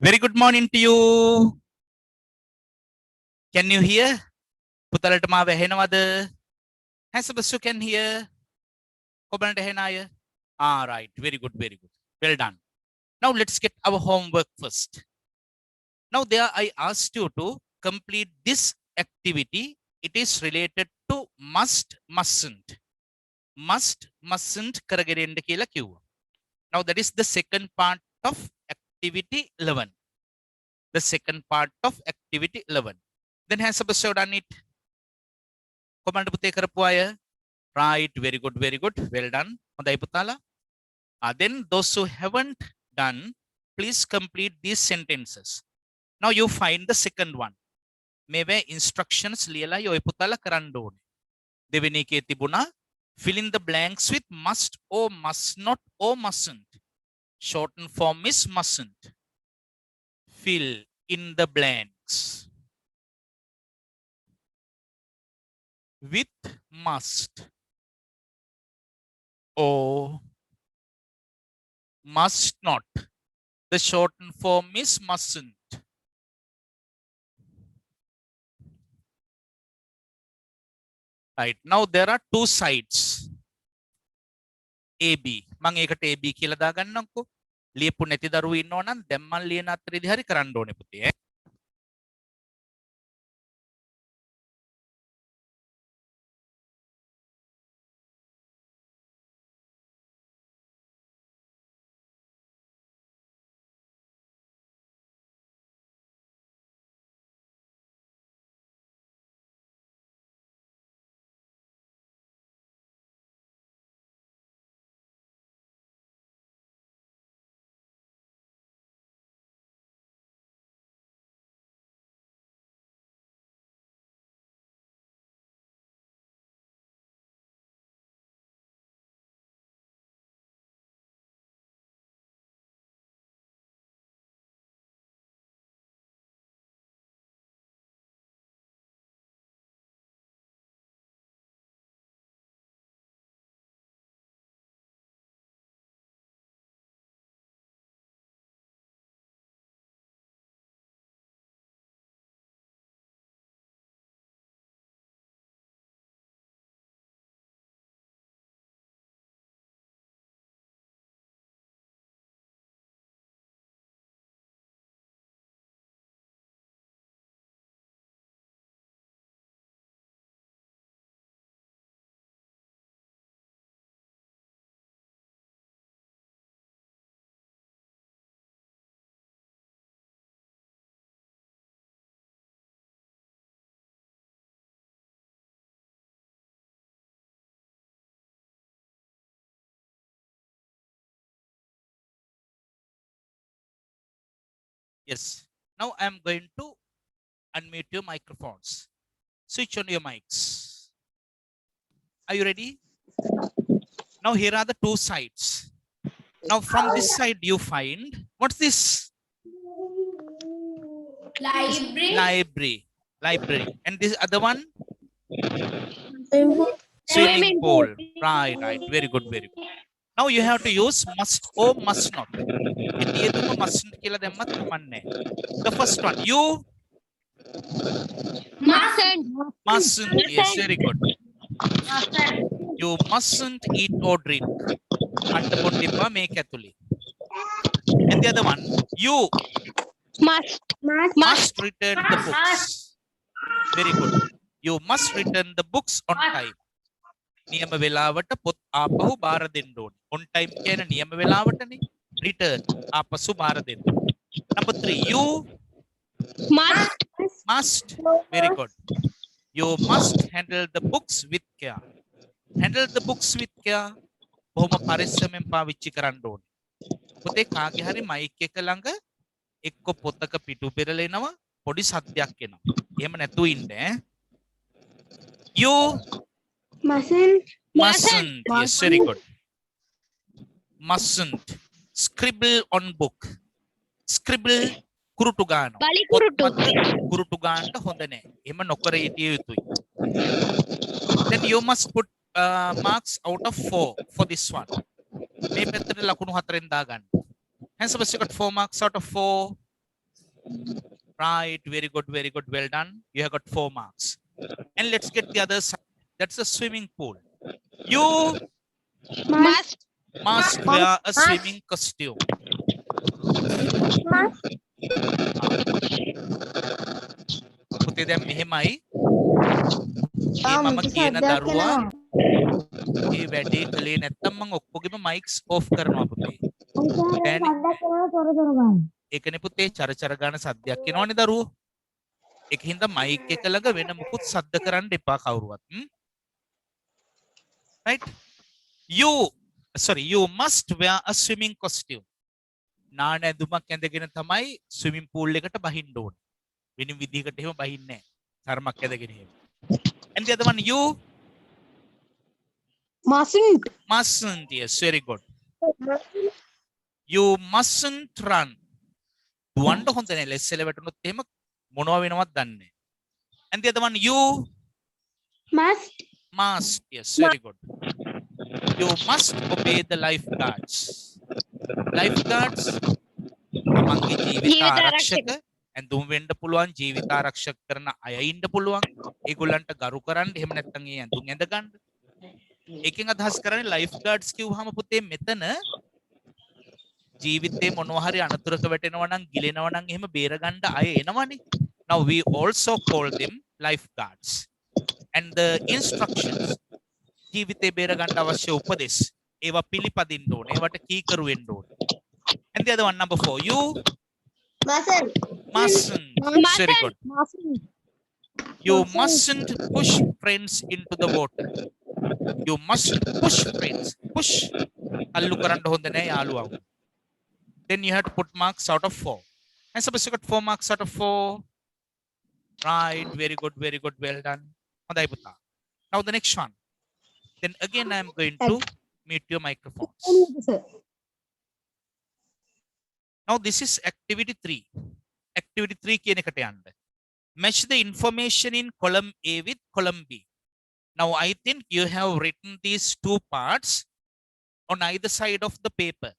Very good morning to you. Can you hear? පුතලට මාව ඇහෙනවද? Has you can hear? කොබලට ඇහෙන අය? Ah, right. Very good, very good. Well done. Now let's get our homework first. Now there I asked you to complete this activity. It is related to must, mustn't. Must, mustn't කරගෙන ඉන්න කියලා කිව්වා. Now that is the second part of activity 11. The second part of activity 11. Then has you done it? Command පුතේ කරපු අය? Right, very good, very good. Well done. හොඳයි පුතාලා. Then those who haven't done, please complete these sentences. Now you find the second one. මේවේ instructions ලියලා ඔය පුතාලා කරන්න ඕනේ. දෙවෙනි එකේ තිබුණා fill in the blanks with must or must not or mustn't. Shorten form is mustn't. Fill in the blanks with must or must not. The shortened form is mustn't. Right. Now there are two sides. AB. මම ඒකට AB කියලා දාගන්නම්කෝ. ලියපු නැති දරුවෝ ඉන්නෝ නම් දැන් මම ලියන අතරේදී හරි කරන්න ඕනේ පුතේ. Yes. Now I am going to unmute your microphones. Switch on your mics. Are you ready? Now here are the two sides. Now from this side you find, what's this? Library. And this other one? Swimming pool. Right. Very good, very good. Now you have to use must or must not. Mustn't කියලා දැම්මත් කමන්නේ. The first one, you mustn't. Yes, very good. You mustn't eat or drink. And the other one, you must return the books. Very good. You must return the books on time. නියම වෙලාවට පොත් ආපහු බාර දෙන්න ඕනේ. On time කියන නියම වෙලාවටනේ. Return ආපසු බාර දෙන්න. Number 3, you must. Very good. You must handle the books with care. Handle the books with care. බොහොම පරිස්සමෙන් පාවිච්චි කරන්න ඕනේ. පුතේ කාගේ හරි මයික් එක ළඟ එක්ක පොතක පිටු පෙරලෙනවා පොඩි සද්දයක් එනවා. එහෙම නැතුව ඉන්න. You mustn't. Yes, very good. Mustn't. Scribble on book. Scribble කුරුටු ගන්නවා. කුරුටු ගන්නට හොඳ නැහැ. එහෙම නොකර සිටිය යුතුයි. Then you must put marks out of 4 for this one. මේ පැත්තට ලකුණු 4ෙන් දාගන්න. Hands up, you got 4 marks out of 4. Right, very good, very good. Well done. You have got 4 marks. And let's get the other side. That's a swimming pool. You Must. must wear a swimming costume. පුතේ දැන් මෙහෙමයි. ඒ මම කියන දරුවා ඒ වැඩේ කළේ නැත්තම් මම ඔක්කොගෙම මයික්ස් ඔෆ් කරනවා පුතේ. දැන් ඒකනේ පුතේ චරචර ගාන සද්දයක් එනවනේ දරුවෝ. ඒක හින්දා මයික් එක ළඟ වෙන මුකුත් සද්ද කරන්න එපා කවුරුවත්. Right? You must wear a swimming costume. නාන ඇඳුමක් ඇඳගෙන තමයි ස්විමින් pool එකට බහින්න ඕනේ. වෙන විදිහකට එහෙම බහින්නේ නැහැ. තරමක් ඇඳගෙන එහෙම. And the other one, you mustn't. Yes, very good. You mustn't run. දුවන්න හොඳ නැහැ. ලෙස්සෙල වැටුනොත් එහෙම මොනවා වෙනවද දන්නේ නැහැ. And the other one, you must. Yes, very good. You must obey the lifeguards. Lifeguards තමන්ගේ ජීවිත ආරක්ෂක ඇඳුම් වෙන්න පුළුවන්, ජීවිත ආරක්ෂක කරන අය ඉන්න පුළුවන්. ඒගොල්ලන්ට ගරු කරන්න, එහෙම නැත්නම් ඒ ඇඳුම් ඇඳ ගන්න. ඒකෙන් අදහස් කරන්නේ lifeguards කිව්වහම පුතේ මෙතන ජීවිතේ මොනවා හරි අනතුරක වැටෙනවා නම්, ගිලෙනවා නම් එහෙම බේර ගන්න අය එනවනේ. Now we also call them lifeguards. And the instructions, ජීවිතේ බේර ගන්න අවශ්‍ය උපදෙස්, ඒවා පිළිපදින්න ඕනේ. ඒවට කීකරු වෙන්න ඕනේ. And the other one, number 4, you mustn't. Very good. You mustn't push friends into the water. You mustn't push friends. Push. Allu කරන්න හොඳ නැහැ යාළුවව. Then you have to put marks out of 4. And suppose you got 4 marks out of 4. Right. Very good. Very good. Well done. හොඳයි පුතා. Now the next one. Then again I am going to mute your microphones. Now this is activity 3. Activity 3 කියන එකට යන්න. Match the information in column A with column B. Now I think you have written these two parts on either side of the paper.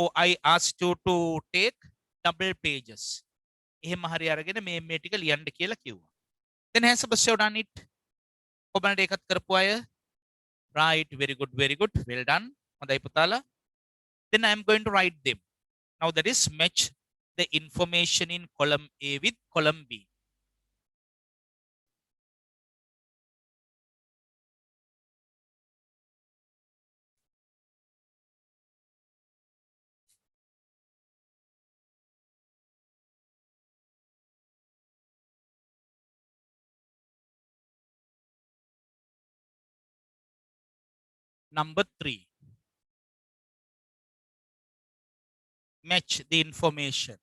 Or I asked you to take double pages. එහෙම හරි අරගෙන මේ ටික ලියන්න කියලා කිව්වා. Then has Sebastian done it? ඔබලට ඒකත් කරපු අය? Right, very good, very good. Well done. හොඳයි පුතාලා. Then I am going to write them. Now that is match the information in column A with column B. Number 3. Match the information.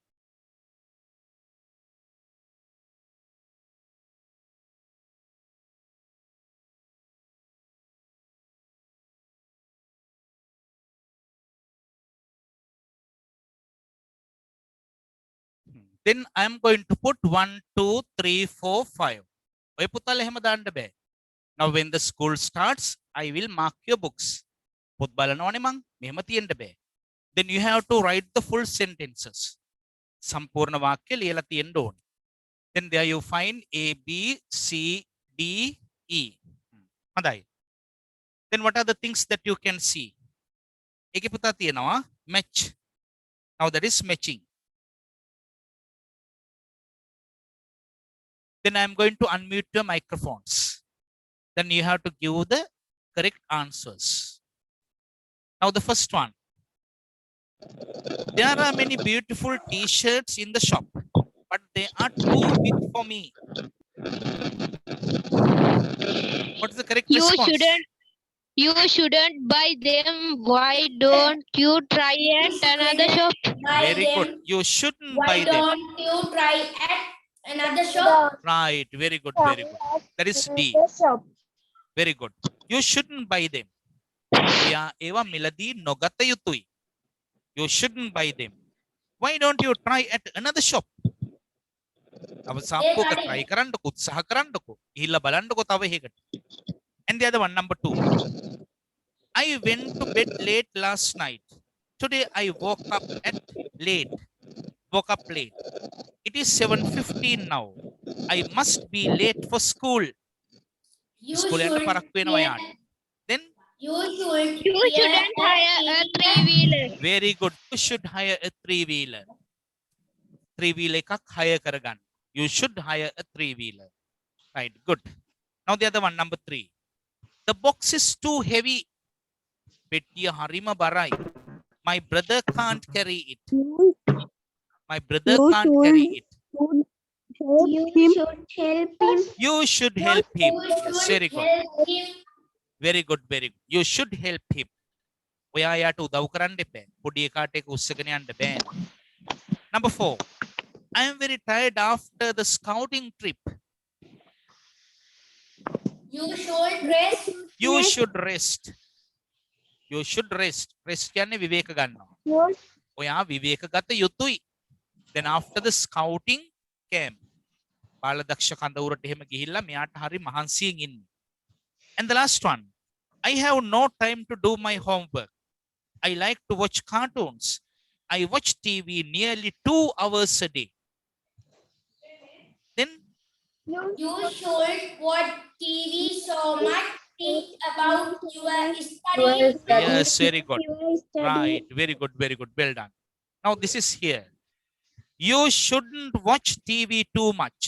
Then I am going to put 1, 2, 3, 4, 5. ඔය පුතාලා එහෙම දාන්න බෑ. Now when the school starts, I will mark your books. පොත් බලනවනේ මං. මෙහෙම තියෙන්න බෑ. Then you have to write the full sentences. සම්පූර්ණ වාක්‍ය ලියලා තියෙන්න ඕනේ. Then there you find A, B, C, D, E. හොඳයි. Then what are the things that you can see? ඒකේ පුතා තියෙනවා match. Now that is matching. Then I am going to unmute your microphones. Then you have to give the correct answers. Now the first one. There are many beautiful t-shirts in the shop, but they are too big for me. What is the correct response? You shouldn't buy them. Why don't you try at another shop? Very good. You shouldn't buy them. Why don't you try at another shop? Right. Very good. Very good. That is D. Very good. You shouldn't buy them. Eva miladi nogata yutui. You shouldn't buy them. Why don't you try at another shop? अब सामको का try करंडको उत्साह करंडको हिला බලන්නකෝ තව එකකට. And the other one, number 2. I went to bed late last night. Today I woke up at late. Woke up late. It is 7:15 now. I must be late for school. You School යන්න should පරක්කු වෙනවා hear, යාට. Then you should You hear shouldn't a hire a three-wheeler. three-wheeler. very good. You should hire a three-wheeler. Three-wheeler එකක් hire කරගන්න. You should hire a three-wheeler. Right, good. Now the other one, number 3. The box is too heavy. පෙට්ටිය හරිම බරයි. My brother can't carry it. My brother You can't carry it. You should help him. You should help him. You Yes, should very good. help him. Very good, very good. You should help him. ඔයා යාට උදව් කරන්න එපා. පොඩි එකාට ඒක උස්සගෙන යන්න බෑ. Number 4. I am very tired after the scouting trip. You should rest. You should rest. You should rest. Rest කියන්නේ විවේක ගන්නවා. ඔයා විවේක ගත යුතුයි. Then after the scouting camp. බාලදක්ෂ කඳවුරට එහෙම ගිහිල්ලා මෙයාට හරි මහන්සියෙන් ඉන්න. And the last one. I have no time to do my homework. I like to watch cartoons. I watch TV nearly 2 hours a day. Then You should watch TV so much. Think about your study. yes, very good. Right, very good, very good. Well done. Now this is here. You shouldn't watch TV too much.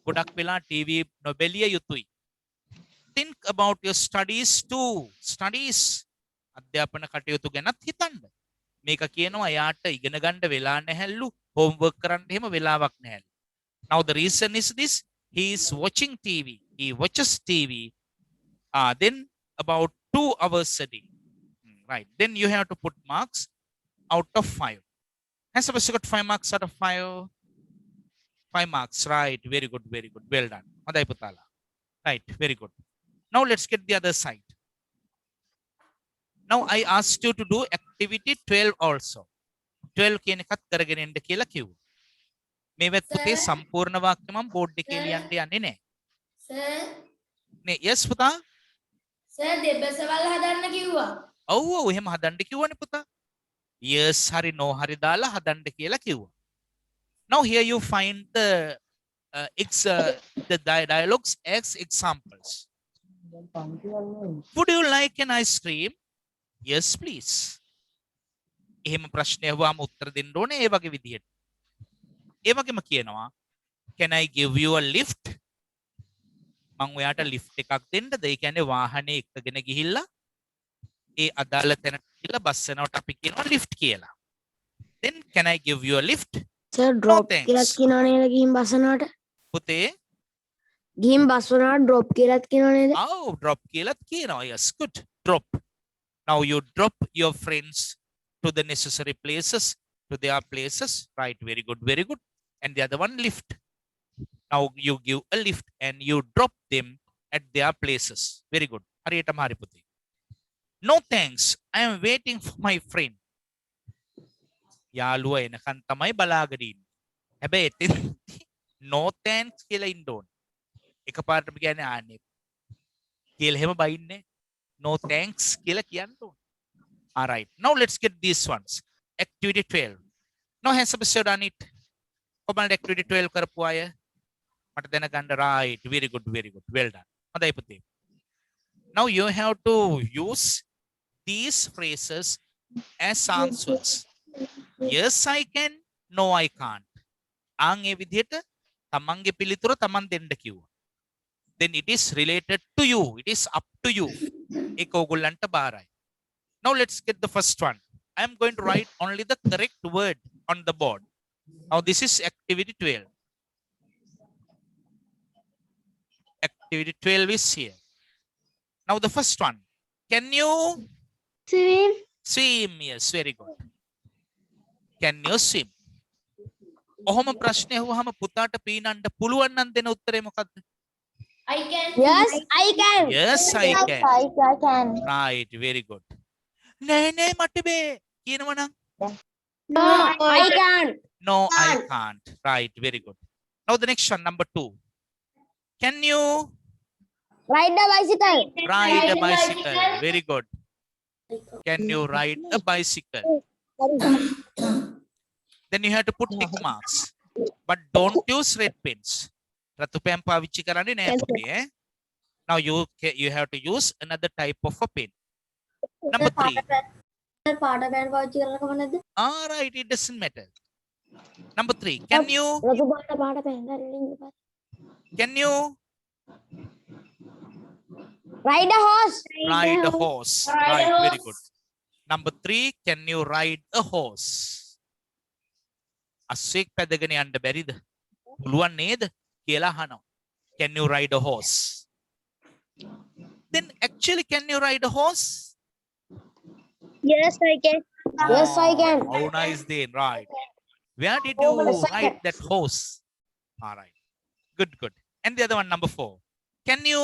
ගොඩක් වෙලා TV නොබැලිය යුතුයි. Think about your studies too. Studies. අධ්‍යාපන කටයුතු ගැනත් හිතන්න. මේක කියනවා යාට ඉගෙන ගන්න වෙලා නැහැලු. homework කරන්න එහෙම වෙලාවක් නැහැලු. Now the reason is this. He is watching TV. He watches TV. Then about 2 hours a day. Right. Then you have to put marks out of 5. Has Sabasya got 5 marks out of 5? 5 marks. Right. Very good. Very good. Well done. Aday putala. Right. Very good. Now let's get the other side. Now I asked you to do activity 12 also. 12 කියන එකත් කරගෙන යන්න කියලා කිව්වා. මේවත් පුතේ සම්පූර්ණ වාක්‍ය මම බෝඩ් එකේ ලියන්න යන්නේ නැහැ. Sir, නේ yes පුතා? sir දෙබසවල් හදන්න කිව්වා. ඔව් ඔව් එහෙම හදන්න කිව්වනේ පුතා. yes hari no hari දාලා හදන්න කියලා කිව්වා. Now here you find the dialogues as examples. Would you like an ice cream? Yes please. එහෙම ප්‍රශ්නය අහුවාම උත්තර දෙන්න ඕනේ ඒ වගේ විදිහට. ඒ වගේම කියනවා can I give you a lift? මම ඔයාට lift එකක් දෙන්නද? ඒ කියන්නේ වාහනේ එක්කගෙන ගිහිල්ලා ඒ අදාළ තැනට ගිහිල්ලා බස් යනකොට අපි කියනවා lift කියලා. Then can I give you a lift? Sir, No drop thanks. කියලාත් කියනවා නේද ගිහින් බස් වුණාට? පුතේ ගිහින් බස් වුණාට drop කියලාත් කියනවා නේද? oh drop කියලාත් කියනවා. Yes good. Drop. Now you drop your friends to the necessary places, to their places. Right, very good, very good. And the other one, lift. Now you give a lift and you drop them at their places. Very good. හරියටම හරි පුතේ. No thanks. I am waiting for my friend. යාළුවා එනකන් තමයි බලාගෙන ඉන්නේ. හැබැයි එතෙන් no thanks කියලා ඉන්න ඕනේ. එකපාරටම කියන්නේ ආන්නේ කියලා එහෙම බයින්නේ. No thanks කියලා කියන්න ඕනේ. All right. Now let's get these ones. Activity 12. Now has Sabasya done it? කොහොමද activity 12 කරපු අය? මට දැනගන්න right. Very good, very good. Well done. හොඳයි පුතේ. Now you have to use these phrases as answers. Yes I can. No I can't. ආන් ඒ විදිහට තමන්ගේ පිළිතුර තමන් දෙන්න කිව්වා. Then it is related to you. It is up to you. ඒක ඕගොල්ලන්ට බාරයි. Now let's get the first one. I am going to write only the correct word on the board. Now this is activity 12. Activity 12 is here. Now the first one. Can you swim? Yes, very good. Can you swim? ඔහොම ප්‍රශ්නේ අහුවහම පුතාට පීනන්න පුළුවන් නම් දෙන උත්තරේ මොකක්ද? I can. Yes, I can. Yes, I can. I can. Right, very good. නෑ නෑ මට බෑ කියනවනම් No, I can't. no I can't. Right, very good. Now the next one, number 2. Can you Ride the bicycle. ride a bicycle? Very good. Can you ride a bicycle? Then you have to put tick marks. But don't use red pens. රතු පෙන් පාවිච්චි කරන්නේ නෑ පුතේ ඈ. Now you have to use another type of a pen. Number 3. All right, it doesn't matter. Number 3. Can you ride a horse? ride a horse? Right, very good. Number 3. Can you ride a horse? අස්සෙක් පැදගෙන යන්න බැරිද? පුළුවන් නේද කියලා අහනවා. Can you ride a horse? Then actually, can you ride a horse? Yes, I can. Yes, I can. How nice then, right? Where did you Yes, I ride can. that horse? All right. Good, good. And the other one, number 4. Can you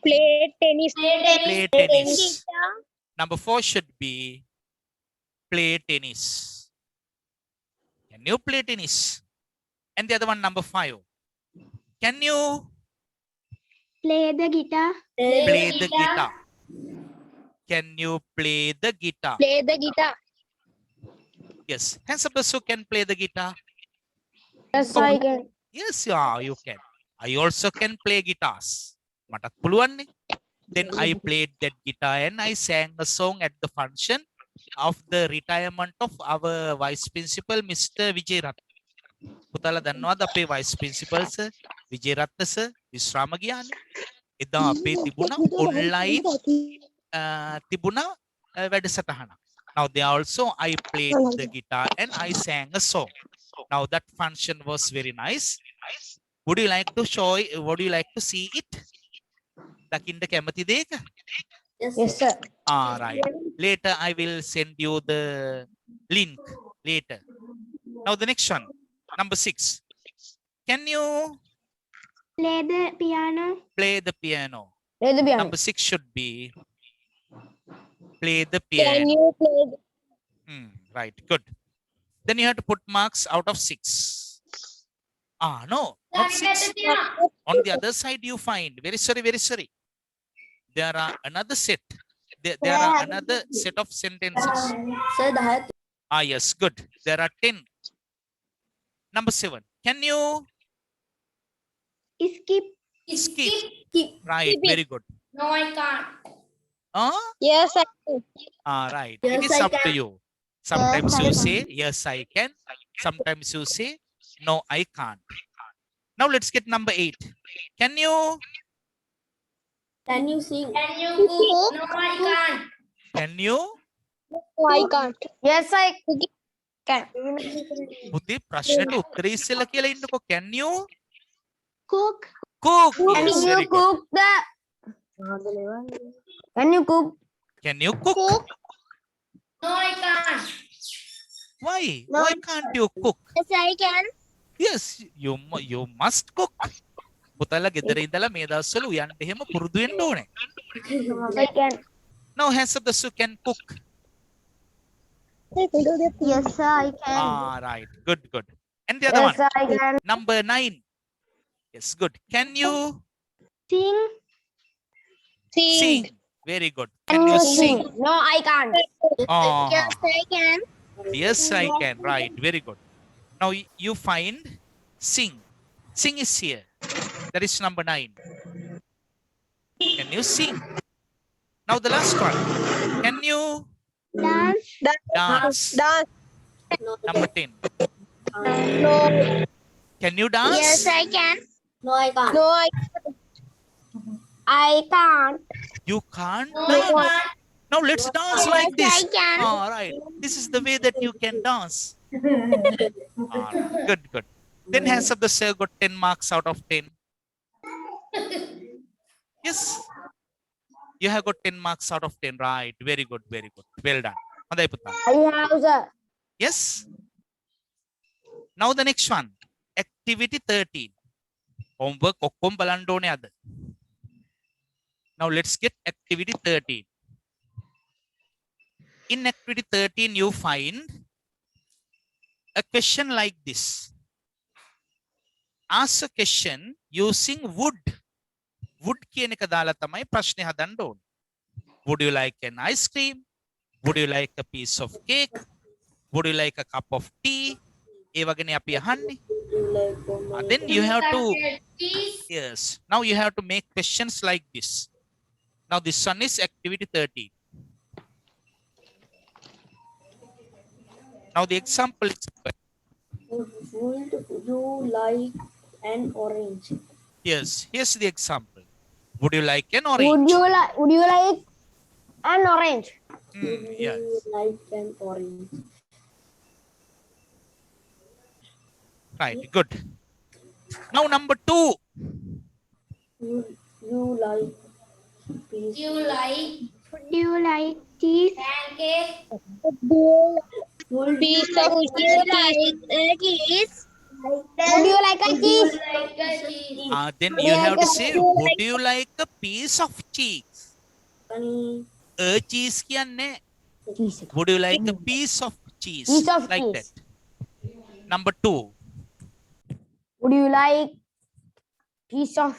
Play tennis. play tennis? Number 4 should be play tennis. Can you play tennis? And the other one, number 5. Can you Play the guitar. play the guitar? Can you play the guitar? Play the guitar. Yes. Hands up those who can play the guitar. Yes, I can. Yes, yeah, you can. I also can play guitars. මටත් පුළුවන් නේ. Then I played that guitar and I sang a song at the function of the retirement of our vice principal, Mr. Vijayratna. පුතාලා දන්නවද අපේ vice principal sir Wijeratne sir විශ්‍රාම ගියානේ. එදා අපේ තිබුණා online තිබුණා වැඩසටහනක්. Now there also I played the guitar and I sang a song. Now that function was very nice. Would you like to show it? Would you like to see it? දකින්න කැමතිද ඒක? Yes, sir. Ah, right. Later I will send you the link later. Now the next one, number 6. Can you Play the piano. play the piano? Play the piano. Number 6 should be play the Can piano. you play? Right, good. Then you have to put marks out of 6. Ah, no, not 6. On the other side you find, very sorry. There are another set. There are another set of sentences. Sir, Ah, yes, good. There are 10. Number 7. Can you Skip. skip? Skip. Right, Skip it. very good. No, I can't. Ah, Yes, I can. right. Yes, It is I up to can. you. Sometimes Yes, I you can. say, yes, I can. Sometimes you say, no, I can't. Now let's get number 8. Can you can you sing? Can you cook? No, I can't. can you No, I can't. Yes, I can. පුතේ ප්‍රශ්නට උත්තරේ ඉස්සෙල්ලා කියලා ඉන්නකෝ. Can you Cook. cook? Can Yes, you very good. cook the? Can you cook? Can you cook? No, I can't. Why? No. Why can't you cook? Yes, I can. Yes, you must cook. පුතාලා ගෙදර ඉඳලා මේ දවස්වල උයන්ට එහෙම පුරුදු වෙන්න ඕනේ. I can. Now hands up those who can cook. Yes, sir, I can. Ah, right. Good, good. And the other Yes, one, I can. number 9. Yes, good. Can you Sing. sing? Very good. Can Can you you sing? sing? No, I can't. Ah, Yes, I can. yes, I can. Right. Very good. Now you find sing. Sing is here. That is number 9. Can you sing? Now the last one. Can you Dance. dance? Dance. Number 10. No. Can you dance? Yes, I can. No, I can't. No, I can't. You can't No, I dance. can't. Now let's dance like Yes, this. I can. All right. This is the way that you can dance. All right. Good, good. Then hands up the sir got 10 marks out of 10. Yes. You have got 10 marks out of 10. Right. Very good. Very good. Well done. Handai putta. I have, sir. Yes. Now the next one. Activity 13. Homework okkom balanna ඕනේ අද. Now let's get activity 13. In activity 13 you find a question like this. Ask a question using would. Would කියන එක දාලා තමයි ප්‍රශ්නේ හදන්න ඕනේ. Would you like an ice cream? Would you like a piece of cake? Would you like a cup of tea? ඒ වගේනේ අපි අහන්නේ. Then you have to, Please. yes. Now you have to make questions like this. Now this one is activity 13. Now the example is, Would you like an orange? yes, here's the example. Would you like an orange? Would you like an orange? Yes. Like an orange. Right, good. Now number 2. Would you like piece? You like Would you like cheese? pancake? Would Piece of cheese. Would you like a cheese? Like a cheese. Then you have to say, would you like a piece of cheese? Cheese කියන්නේ. Cheese. Would you like a piece of cheese? Piece of like cheese. that. Number 2. Would you like piece of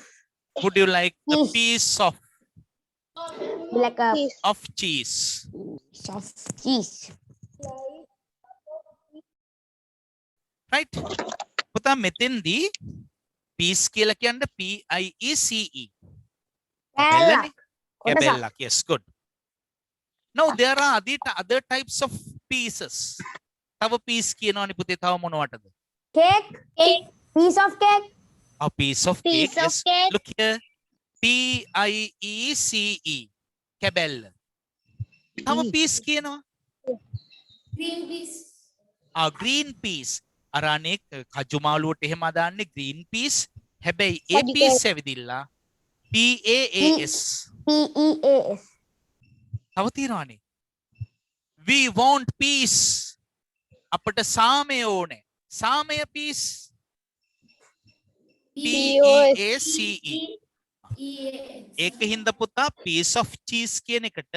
Would you like a Cheese. piece like a of cheese? piece of cheese? Right? පුතා මෙතෙන්දී piece කියලා කියන්නේ PIECE. Bella. Bella. Yes, good. Now there are other types of pieces. තව piece කියනවනේ පුතේ තව මොනවටද? Cake. Piece of cake. A piece of cake. Piece of Yes. cake. Look here. PIECE. Cabell. තව piece කියනවා. Green peas. Green peas. අර අනේ කජු මාළුවට එහෙම දාන්නේ green peas. හැබැයි ඒ කජු piece ඇවිදිලා PAAS. PEAS. තව තියෙනවානේ. We want peace. අපට සාමය ඕනේ. සාමය peace. PEACE. ඒක හින්දා පුතා piece of cheese කියන එකට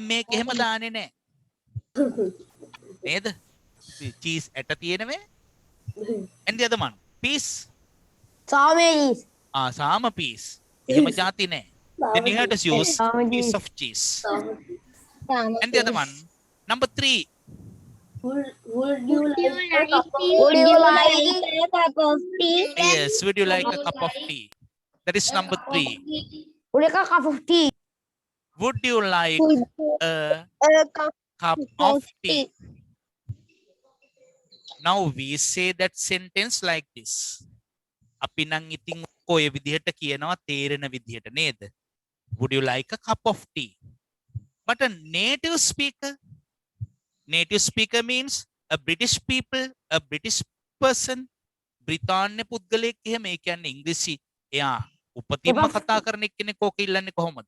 මේක එහෙම දාන්නේ නැහැ. නේද? cheese ඇට තියෙනවේ. And the other one, piece. Sawmill. සාම piece. එහෙම જાති නැහැ. Then you have to use piece of cheese. And the other one, number 3. Would you like a cup of tea? Yes, would you like a cup of tea? That is number 3. would you like a cup of tea? Would you like a cup of tea? Now we say that sentence like this. අපි නම් ඉතින් ඔය විදිහට කියනවා තේරෙන විදිහට නේද? Would you like a cup of tea? But a native speaker means a British people, a British person. බ්‍රිතාන්‍ය පුද්ගලයෙක් එහෙම ඒ කියන්නේ ඉංග්‍රීසි එයා උපතින්ම කතා කරන එක්කෙනෙක් ඕක ඉල්ලන්නේ කොහොමද?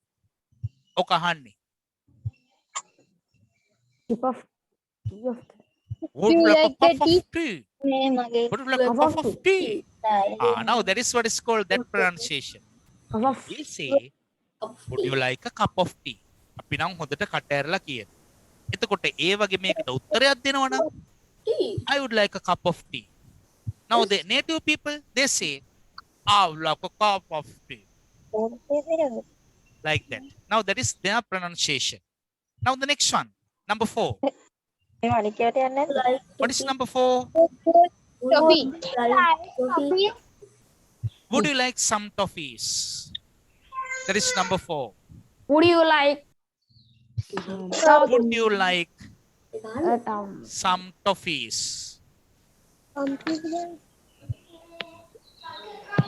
ඔක අහන්නේ. Cup of tea. Would you like a cup of tea? මගේ Would you like a cup of tea? Now that is what is called that pronunciation. Cup of We say, would you like a cup of tea? අපි නම් හොඳට කට ඇරලා කියන. එතකොට ඒ වගේ මේකට උත්තරයක් දෙනවා නම් I would like a cup of tea. Now the native people they say I would like a cup of tea. Like that. Now that is their pronunciation. Now the next one, number 4. What is number 4? Toffee. Would you like some toffees? That is number 4. Would you like Would you like some toffees?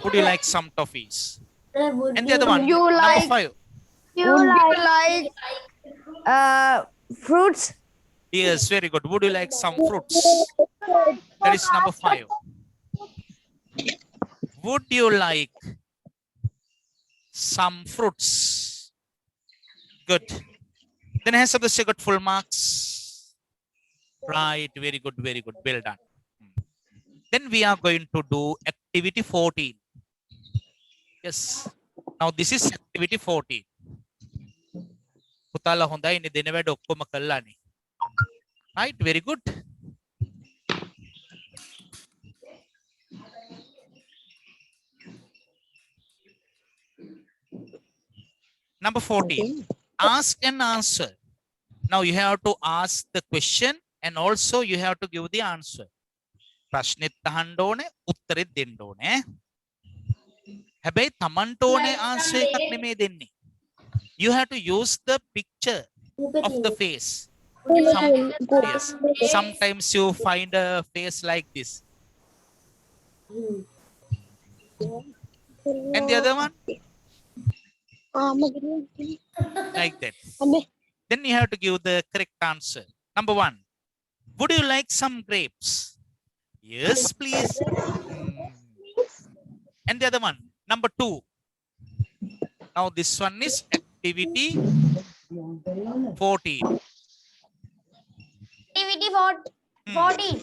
Would you like some toffees? And the other one, you number like- 5. would you like fruits? Yes, very good. Would you like some fruits? That is number 5. Would you like some fruits? Good. Then hands up the say got full marks. Right, very good, very good. Well done. Then we are going to do activity 14. Yes. Now this is activity 14. පුතාලා හොඳයි නේ දෙන වැඩ ඔක්කොම කළානේ. Right, very good. Number 14. ask and answer. Now you have to ask the question and also you have to give the answer. ප්‍රශ්නෙත් අහන්න ඕනේ, උත්තරෙත් දෙන්න ඕනේ. හැබැයි තමන්ට ඕනේ answer එකක් නෙමෙයි දෙන්නේ. You have to use the picture of the face. Yes. Sometimes you find a face like this. And the other one? Like that. Then you have to give the correct answer. Number 1. Would you like some grapes? Yes, please. And the other one. Number 2. Now this one is activity 14. Activity 14.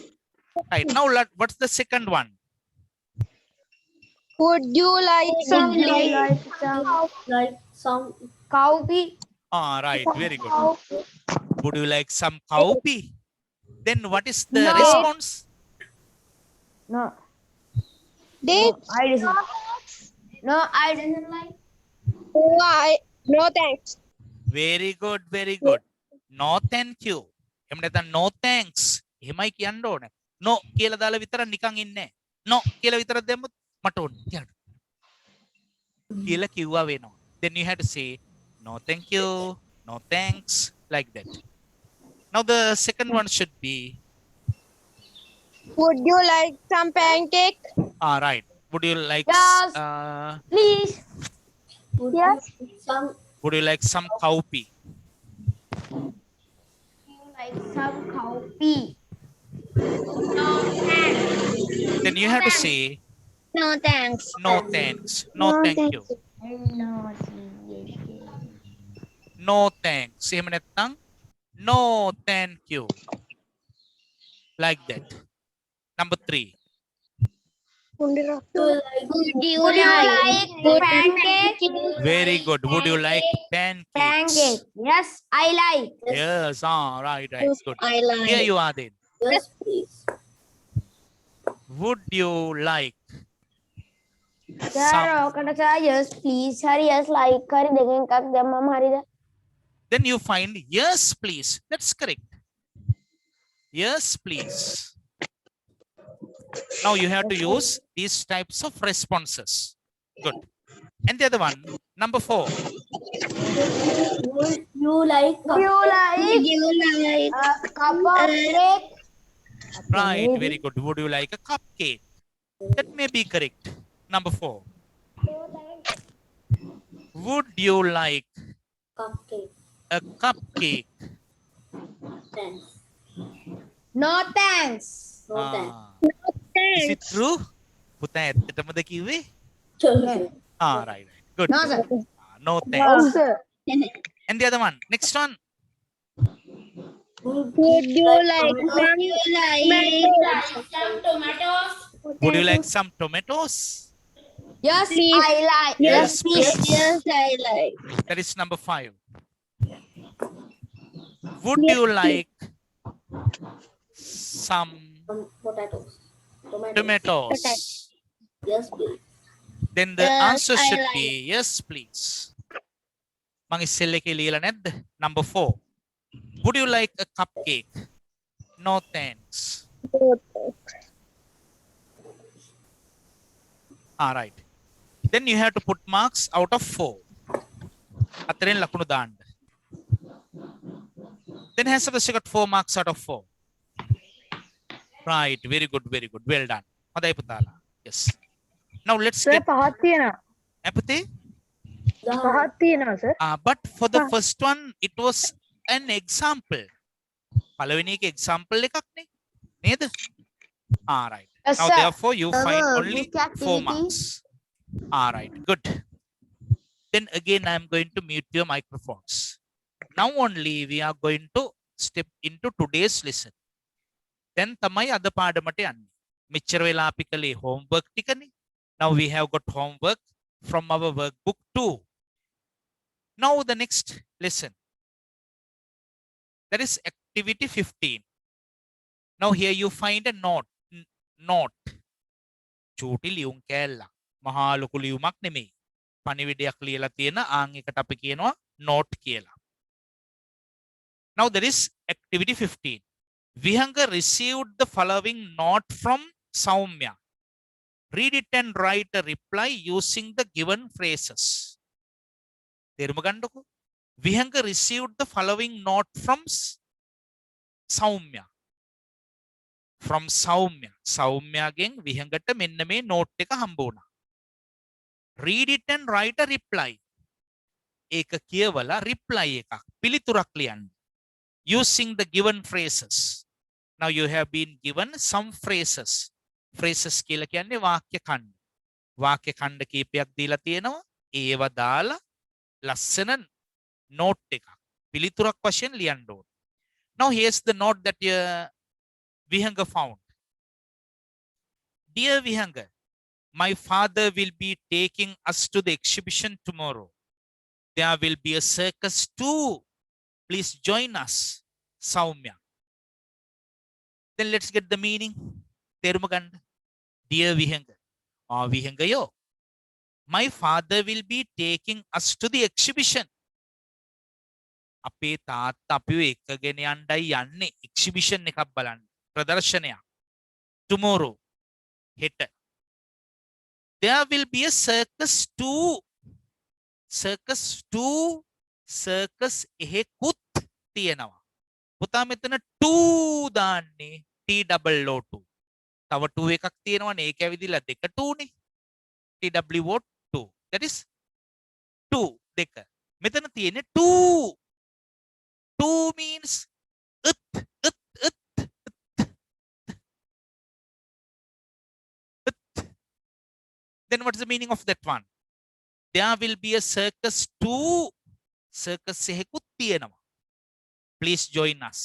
Right. Now what's the second one? Would you like some Cowpea. Ah, right. Very good. Would you like some cowpea? Then what is the No. response? No. dates? I didn't. No, I didn't like. No thanks. Very good. Very good. No, thank you. එහෙම නැත්නම් no thanks. එහෙමයි කියන්න ඕනේ. No කියලා දාලා විතර නිකන් ඉන්නේ. No කියලා විතර දැම්මොත් මට ඕනේ කියන්න. කියලා කිව්වා වෙනවා. Then you have to say no thank you, no thanks, like that. Now the second one should be Would you like some pancake? right. Would you like Yes. Please. Yes. would you like some cowpea? Like some cowpea. Then you have to say No thanks. no thanks, no thank you, no thanks. එහෙම නැත්නම් no thank you, like that. Number 3. Would you Would you like pancake? Very good. Would you like pancakes? Pancake. Yes, I like. Yes. Right. Good. I like. Here you are then. Yes, please. Would you like Sir, some? ඔකට sir yes please. Hari yes like hari දෙකෙන් එකක් දැම්මම හරිද? Then you find yes, please. That's correct. Yes, please. Now you have to use these types of responses. Good. And the other one, number 4. Would you like Would you like a cup of cake? Right. Very good. Would you like a cupcake? That may be correct. Number 4. Would you like Cupcake. a cupcake? Thanks. No thanks. No thanks. Is it true? පුතා ඇත්තටමද කිව්වේ? Right. Good. No sir. No thanks. sir. And the other one. Next one. Would you like some tomatoes? Would you like some tomatoes? Yes, Please. I like. Yes, please. Yes, I like. That is number 5. Would you like some Potatoes. tomatoes? Yes, please. Then the Yes, answer I should like. be yes, please. මං ඉස්සෙල්ල එකේ ලියලා නැද්ද? Number 4. Would you like a cupcake? No thanks. Right. Then you have to put marks out of 4. අතරෙන් ලකුණු දාන්න. Then has you got 4 marks out of 4. Right. Very good. Very good. Well done. හොඳයි පුතාලා. Yes. Now let's Sir, get පහක් තියෙනවා. empathy. පහක් තියෙනවා sir. But for the first one, it was an example. පළවෙනි එක example එකක් නේ. නේද? Right. Yes, Now sir. therefore you find only book 4 activity. marks. Right. Good. Then again I am going to mute your microphones. Now only we are going to step into today's lesson. Then තමයි අද පාඩමට යන්නේ. මෙච්චර වෙලා අපි කළේ homework ටිකනේ. Now we have got homework from our workbook 2. Now the next lesson. That is activity 15. Now here you find a note. Note. චූටි ලියුම් කෑල්ලක්. මහා ලොකු ලියුමක් නෙමෙයි. පණිවිඩයක් ලියලා තියෙන ආන් එකට අපි කියනවා note කියලා. Now there is activity 15. Vihanga received the following note from Saumya. Read it and write a reply using the given phrases. Terumagandako. Vihanga received the following note from Saumya. From Saumya. Saumya again Vihangata menna me note එක හම්බ වුණා. Read it and write a reply. ඒක කියවලා reply එකක් පිළිතුරක් ලියන්න. Using the given phrases. Now you have been given some phrases. Phrases කියලා කියන්නේ වාක්‍ය khand. වාක්‍ය khand කීපයක් දීලා තියෙනවා. ඒව දාලා ලස්සන note එකක් පිළිතුරක් වශයෙන් ලියන්න ඕන. Now here's the note that Vihanga found. Dear Vihanga, my father will be taking us to the exhibition tomorrow. There will be a circus too. Please join us, Saumya. Then let's get the meaning. Terumaganda. Dear Vihanga. Vihanga yo. My father will be taking us to the exhibition. අපේ තාත්තා අපිව එකගෙන යන්නයි යන්නේ exhibition එකක් බලන්න. ප්‍රදර්ශනයක්. Tomorrow. හෙට. There will be a circus too. Circus too. Circus එහෙකුත් තියෙනවා. පුතා මෙතන 2 දාන්නේ TWO2. තව 2 එකක් තියෙනවනේ ඒක ඇවිදිලා දෙක 2 නේ. TWO2. That is 2 දෙක. මෙතන තියෙන්නේ 2. 2 means it. Then what's the meaning of that one? There will be a circus too. Circus එකකුත් තියෙනවා. Please join us.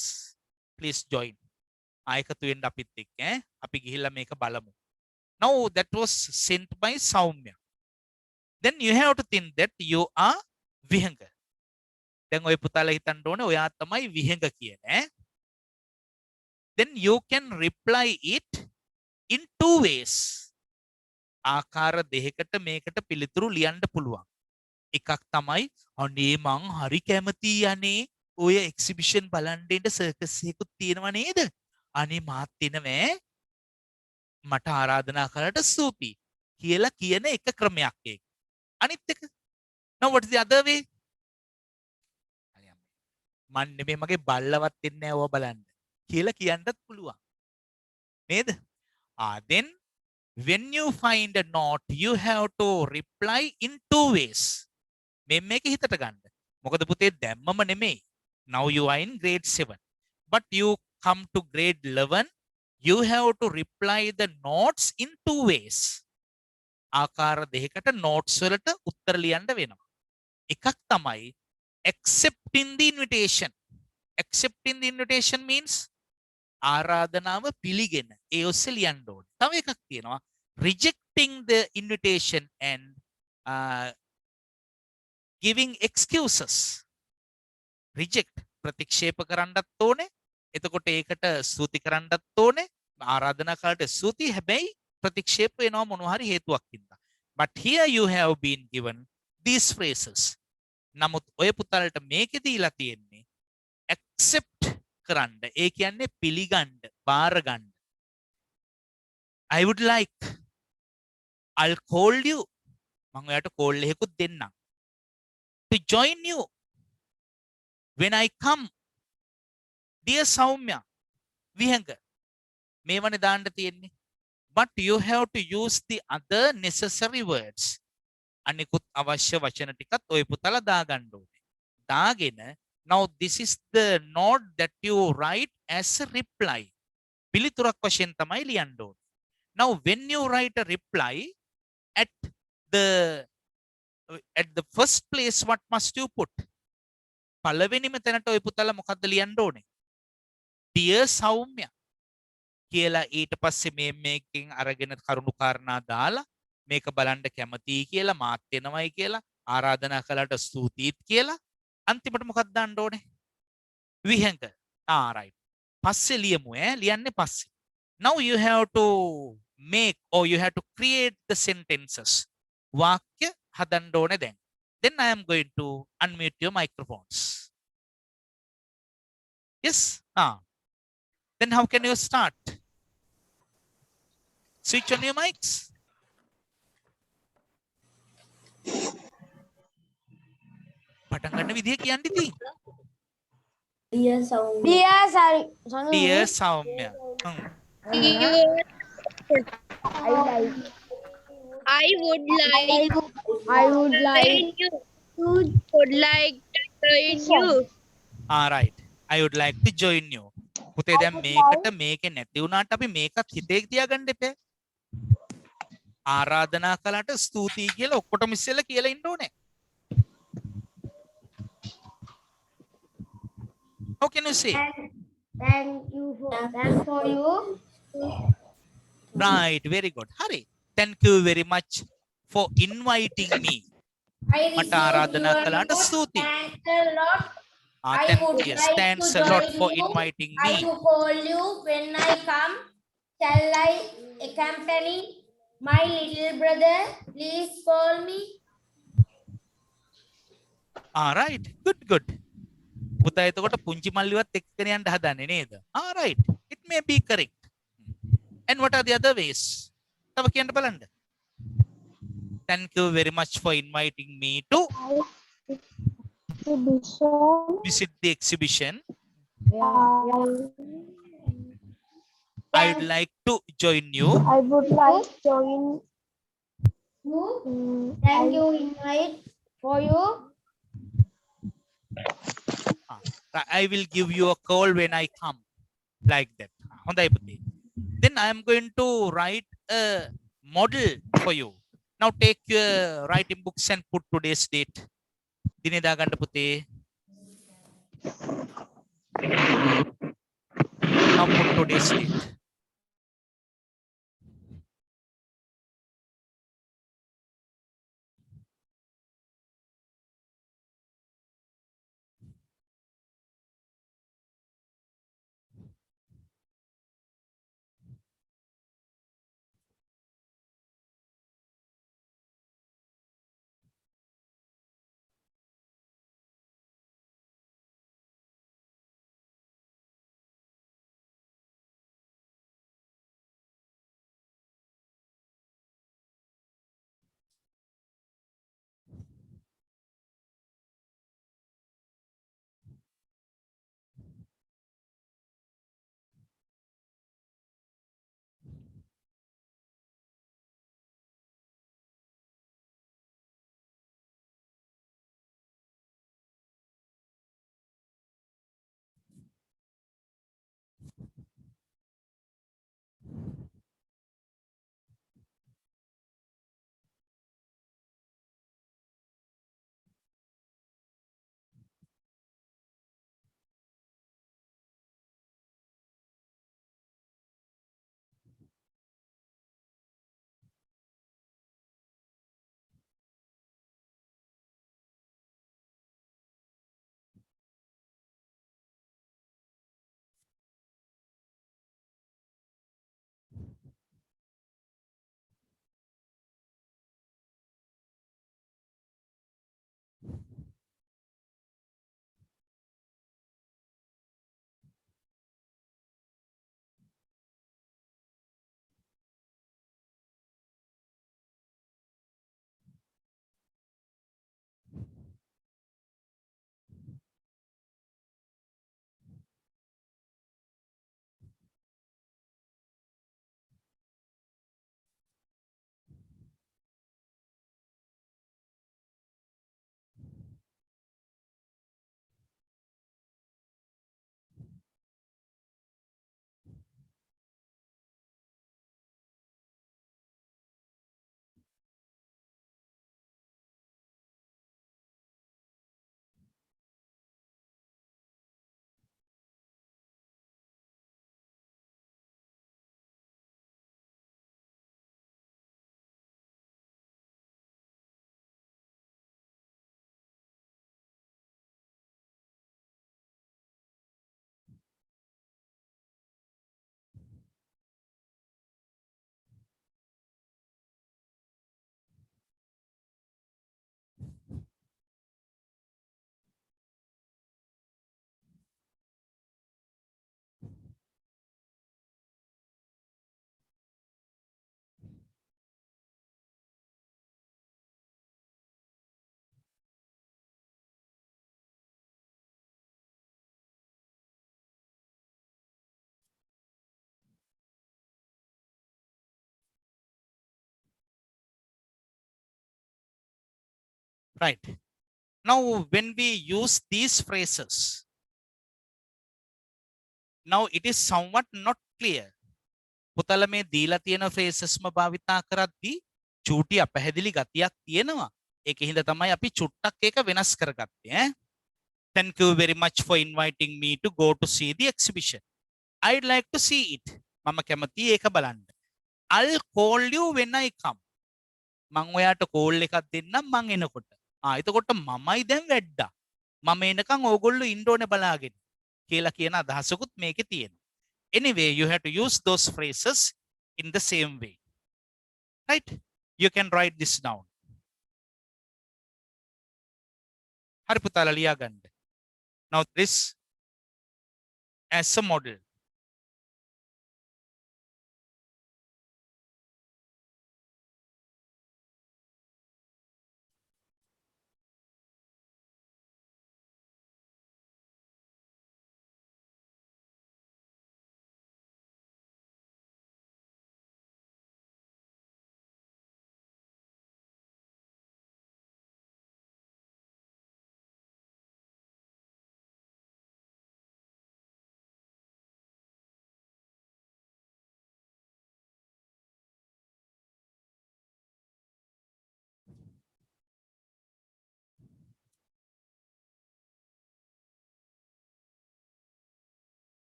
Please join. ආයකතු වෙන්න අපිත් එක්ක ඈ. අපි ගිහිල්ලා මේක බලමු. Now that was sent by Saumya. Then you have to think that you are Vihanga. දැන් ඔය පුතාලා හිතන්න ඕනේ ඔයා තමයි විහඟ කියලා ඈ. Then you can reply it in 2 ways. ආකාර දෙකකට මේකට පිළිතුරු ලියන්න පුළුවන්. එකක් තමයි අනේ මං හරි කැමතියි අනේ ඔය එක්සිබිෂන් බලන්න ඉන්න සර්කස් එකකුත් තියෙනව නේද? අනේ මාත් එනවා මට ආරාධනා කරලා ස්තුතියි කියලා කියන එක ක්‍රමයක් ඒක. අනිත් එක now what is the other way? මන් නෙමෙයි මගේ බල්ලවත් එන්නේ නැහැ ඔය බලන්න කියලා කියන්නත් පුළුවන්. නේද? Then when you find a note you have to reply in 2 ways. මේක හිතට ගන්න. මොකද පුතේ දැම්මම නෙමෙයි. Now you are in grade 7. But you come to grade 11 you have to reply the notes in 2 ways. ආකාර දෙකකට notes වලට උත්තර ලියන්න වෙනවා. එකක් තමයි accepting the invitation. Accepting the invitation means ආරාධනාව පිළිගෙන ඒ ඔස්සේ ලියන්න ඕනේ. තව එකක් තියෙනවා rejecting the invitation and giving excuses. Reject ප්‍රතික්ෂේප කරන්නත් ඕනේ. එතකොට ඒකට ස්තුති කරන්නත් ඕනේ. ආරාධනා කළාට ස්තුති හැබැයි ප්‍රතික්ෂේප වෙනවා මොනවා හරි හේතුවක් හින්දා. But here you have been given these phrases. නමුත් ඔය පුතාලට මේකේ දීලා තියෙන්නේ accept කරන්න. ඒ කියන්නේ පිළිගන්න, බාර ගන්න. I would like. I'll call you. මම ඔයාට කෝල් එකකුත් දෙන්නම්. To join you. When I come. Dear Saumya. Vihanga. මේවනේ දාන්න තියෙන්නේ. But you have to use the other necessary words. අනිකුත් අවශ්‍ය වචන ටිකත් ඔය පුතාලා දාගන්න ඕනේ. දාගෙන now this is the note that you write as a reply. පිළිතුරක් වශයෙන් තමයි ලියන්න ඕනේ. Now when you write a reply at the first place what must you put? පළවෙනිම තැනට ඔය පුතාලා මොකද්ද ලියන්න ඕනේ? Dear Saumya කියලා ඊට පස්සේ මේකෙන් අරගෙන කරුණු කාරණා දාලා මේක බලන්න කැමතියි කියලා මාත් වෙනවයි කියලා ආරාධනා කළාට ස්තුතියිත් කියලා අන්තිමට මොකක්ද දාන්න ඕනේ? විහඟ. right. පස්සේ ලියමු ලියන්නේ පස්සේ. Now you have to make or you have to create the sentences. වාක්‍ය හදන්න ඕනේ දැන්. Then I am going to unmute your microphones. Yes? Then how can you start? Switch on your mics. පටන් ගන්න විදිය කියන්න ඉතින්. Dear Soumya. Dear Sanu, Dear Soumya. I would like I would like you. Would like to join you. right. I would like to join you. පුතේ දැන් මේකට මේකේ නැති වුණාට අපි මේකත් හිතේ තියාගන්න එපා. ආරාධනා කළාට ස්තුතියි කියලා ඔක්කොටම ඉස්සෙල්ලා කියලා ඉන්න ඕනේ. How can you say? Thanks for you. Right, very good. Hari, thank you very much for inviting me. I මට ආරාධනා received your කළාට note. ස්තුතියි. Thanks a lot. I would Yes, like thanks to a lot join for you. inviting I me. will call you when I come. Shall I accompany my little brother? Please call me. Right, good. පුතා එතකොට පුංචි මල්ලිවත් එක්කගෙන යන්න හදන්නේ නේද? Right, it may be correct. And what are the other ways? තව කියන්න බලන්න. Thank you very much for inviting me to visit the exhibition. I would like to join you. I would like to join. Thank you, invite for you. I will give you a call when I come. Like that. හොඳයි පුතේ. Then I am going to write a model for you. Now take your writing books and put today's date. දිනේ දාගන්න පුතේ. Now put today's date. Right. Now, when we use these phrases, now it is somewhat not clear. පුතල මේ දීලා තියෙන phrases ම භාවිතා කරද්දී චූටි අපැහැදිලි ගතියක් තියෙනවා. ඒක හින්දා තමයි අපි චුට්ටක් ඒක වෙනස් කරගත්තේ ඈ. Thank you very much for inviting me to go to see the exhibition. I'd like to see it. මම කැමතියි ඒක බලන්න. I'll call you when I come. මං ඔයාට කෝල් එකක් දෙන්නම් මං එනකොට. එතකොට මමයි දැන් වැඩ්ඩා. මම එනකන් ඕගොල්ලෝ ඉන්න ඕනේ බලාගෙන කියලා කියන අදහසකුත් මේකේ තියෙනවා. Anyway, you have to use those phrases in the same way. Right? You can write this down. හරි පුතාලා ලියා ගන්න. Now this as a model.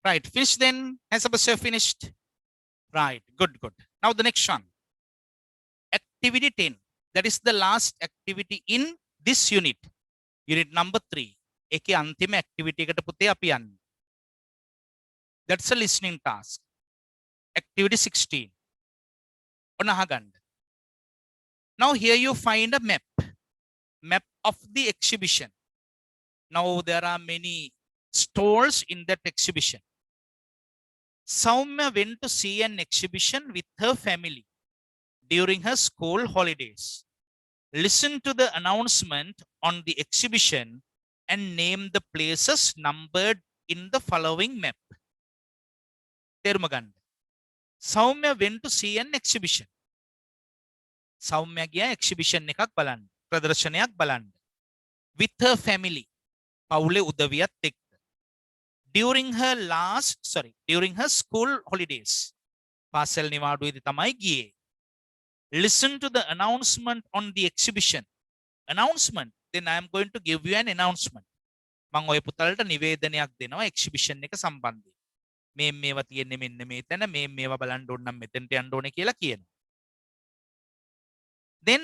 Right, finished then? Has Sebastian finished? Right, good, good. Now the next one. Activity 10. That is the last activity in this unit. Unit number 3. ඒකේ අන්තිම activity එකට පුතේ අපි යන්නේ. That's a listening task. Activity 16. ඔන්න අහගන්න. Now here you find a map. Map of the exhibition. Now there are many stalls in that exhibition. Soumya went to see an exhibition with her family during her school holidays. Listen to the announcement on the exhibition and name the places numbered in the following map. තේරුම ගන්න. Soumya went to see an exhibition. Soumya ගියා exhibition එකක් බලන්න. ප්‍රදර්ශනයක් බලන්න. With her family. පවුලේ උදවියත් එක්ක. During her school holidays. පාසල් නිවාඩුවේදී තමයි ගියේ. Listen to the announcement on the exhibition. Announcement. Then I am going to give you an announcement. මම ඔය පුතලට නිවේදනයක් දෙනවා exhibition එක සම්බන්ධයෙන්. මේවා තියෙන්නේ මෙන්න මේතන මේවා බලන්න ඕන නම් මෙතෙන්ට යන්න ඕනේ කියලා කියනවා. Then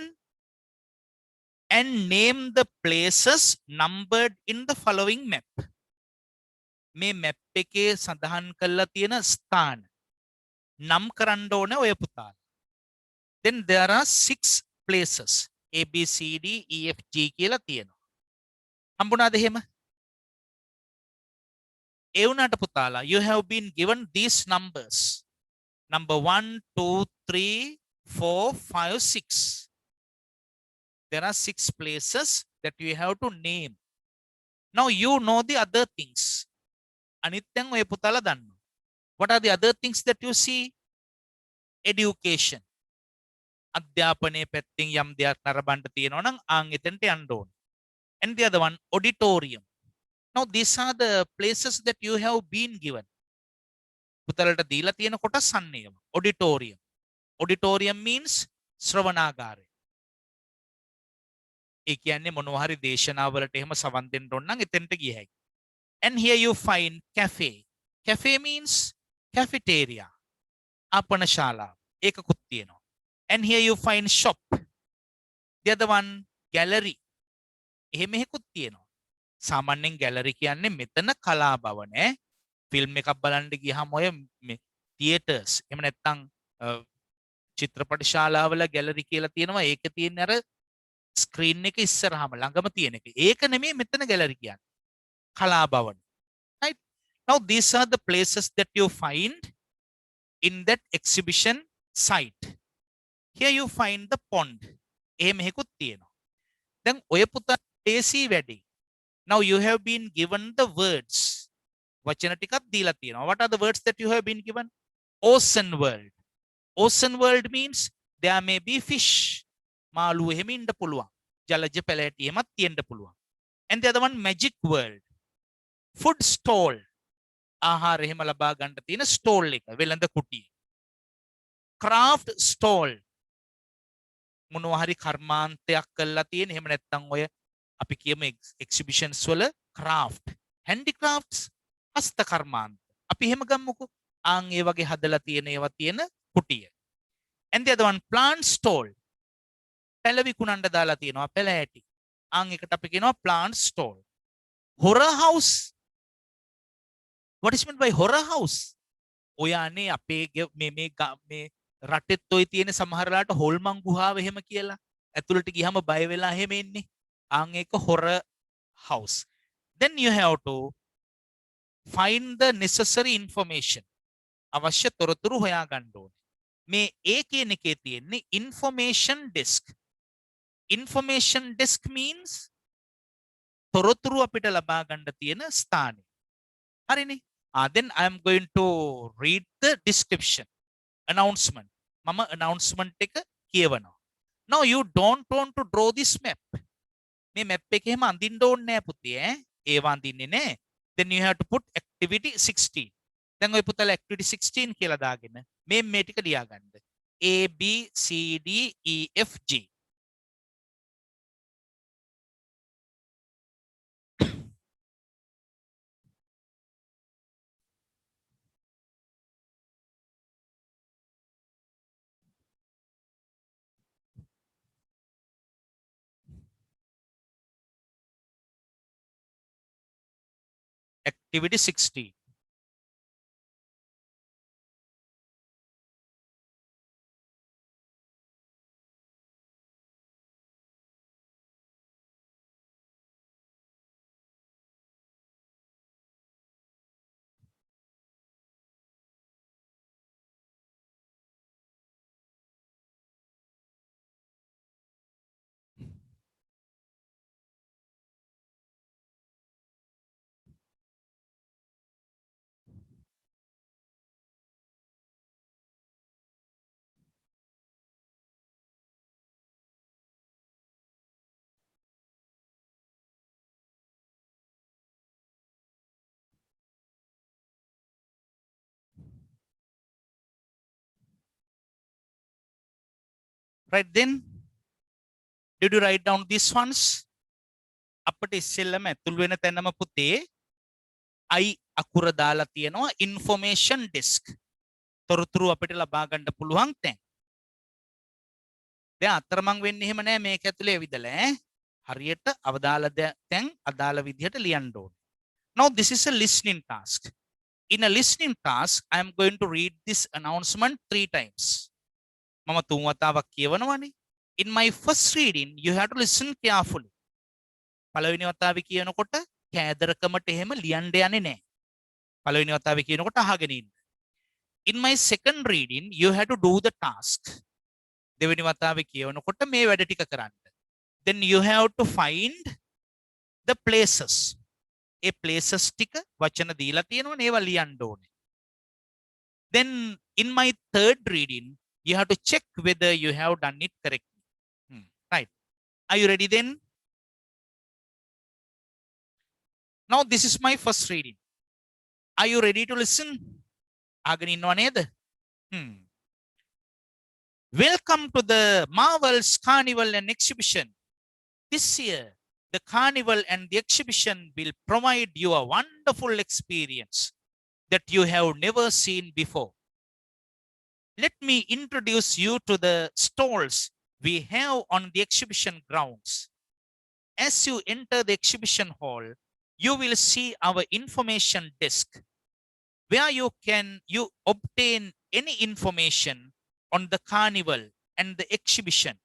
and name the places numbered in the following map. මේ map එකේ සඳහන් කරලා තියෙන ස්ථාන නම් කරන්න ඕනේ ඔය පුතාලා. Then there are 6 places. A, B, C, D, E, F, G කියලා තියෙනවා. හම්බුණාද එහෙම? ඒ වුණාට පුතාලා you have been given these numbers. Number 1, 2, 3, 4, 5, 6. There are 6 places that you have to name. Now you know the other things. අනිත්යෙන් ඔය පුතාලා දන්නවා. What are the other things that you see? Education. අධ්‍යාපනයේ පැත්තෙන් යම් දෙයක් නරඹන්න තියෙනවා නම් එතෙන්ට යන්න ඕනේ. And the other one, auditorium. Now these are the places that you have been given. පුතාලට දීලා තියෙන කොටස් අන්න ඒවා. Auditorium. Auditorium means ශ්‍රවණාගාරය. ඒ කියන්නේ මොනවා හරි දේශනාවලට එහෙම සවන් දෙන්න ඕන නම් එතෙන්ට ගිය හැකියි. And here you find cafe. Cafe means cafeteria. ආපනශාලා. ඒකකුත් තියෙනවා. And here you find shop. The other one, gallery. එහෙම එකකුත් තියෙනවා. සාමාන්‍යයෙන් gallery කියන්නේ මෙතන කලා භවනේ. ෆිල්ම් එකක් බලන්න ගියහම ඔය theaters. එහෙම නැත්නම් චිත්‍රපට ශාලාවල gallery කියලා තියෙනවා. ඒකේ තියෙන අර ස්ක්‍රීන් එක ඉස්සරහම ළඟම තියෙන එක. ඒක නෙමෙයි මෙතන ගැලරි කියන්නේ. කලාභවන. Right? Now these are the places that you find in that exhibition site. Here you find the pond. එහෙම එකකුත් තියෙනවා. දැන් ඔය පුතා AC වැඩි. Now you have been given the words. වචන ටිකක් දීලා තියෙනවා. What are the words that you have been given? Ocean world. Ocean world means there may be fish. මාළු එහෙම ඉන්න පුළුවන්. ජලජ පැලෑටි එහෙමත් තියෙන්න පුළුවන්. And the other one magic world. Food stall. ආහාර එහෙම ලබා ගන්න තියෙන stall එක. වෙළඳ කුටිය. Craft stall. මොනවා හරි කර්මාන්තයක් කරලා තියෙන. එහෙම නැත්නම් ඔය අපි කියමු exhibitions වල craft. handicrafts හස්ත කර්මාන්ත. අපි එහෙම ගමුකෝ. ආන් ඒ වගේ හදලා තියෙන ඒවා තියෙන කුටිය. And the other one plant stall. පැලවි කුණන්ඩ දාලා තියෙනවා පැලෑටි. ආන් එකට අපි කියනවා plant stall. horror house. What is meant by horror house? ඔයානේ අපේ මේ රටෙත් ඔය තියෙන සමහරලාට හොල්මන් ගුහාව එහෙම කියලා. ඇතුළට ගියම බය වෙලා එහෙම ඉන්නේ. ආන් ඒක horror house. Then you have to find the necessary information. අවශ්‍ය තොරතුරු හොයා ගන්න ඕනේ. මේ A කියන එකේ තියෙන්නේ information desk. Information desk means තොරතුරු අපිට ලබා ගන්න තියෙන ස්ථානය. හරිනේ? Then I am going to read the description. Announcement. මම announcement එක කියවනවා. Now you don't want to draw this map. මේ map එක එහෙම අඳින්න ඕනේ නෑ පුතේ ඈ. ඒවා අඳින්නේ නෑ. Then you have to put activity 16. දැන් ඔය පුතලා activity 16 කියලා දාගෙන මේ ටික ලියා ගන්න. A B C D E F G. Activity 16. Right then, did you write down these ones? අපිට ඉස්සෙල්ලම ඇතුල් වෙන තැනම පුතේ I අකුර දාලා තියෙනවා information desk. තොරතුරු අපිට ලබා ගන්න පුළුවන් තැන්. දැන් අතරමං වෙන්නේ එහෙම නෑ මේක ඇතුලේ ඇවිදලා ඈ. හරියට අවදාළ තැන් අදාළ විදිහට ලියන්න ඕනේ. Now this is a listening task. In a listening task, I am going to read this announcement 3 times. මම 3 වතාවක් කියවනවානේ. In my first reading, you have to listen carefully. පළවෙනි වතාවේ කියනකොට කෑදරකමට එහෙම ලියන්න යන්නේ නැහැ. පළවෙනි වතාවේ කියනකොට අහගෙන ඉන්න. In my second reading, you have to do the task. දෙවෙනි වතාවේ කියවනකොට මේ වැඩ ටික කරන්න. Then you have to find the places. A places ටික වචන දීලා තියෙනවනේ ඒවා ලියන්න ඕනේ. Then in my third reading, you have to check whether you have done it correctly. Right. Are you ready then? Now this is my first reading. Are you ready to listen? අහගෙන ඉන්නව නේද? Welcome to the Marvels Carnival and Exhibition. This year, the carnival and the exhibition will provide you a wonderful experience that you have never seen before. Let me introduce you to the stalls we have on the exhibition grounds. As you enter the exhibition hall, you will see our information desk, where you obtain any information on the carnival and the exhibition.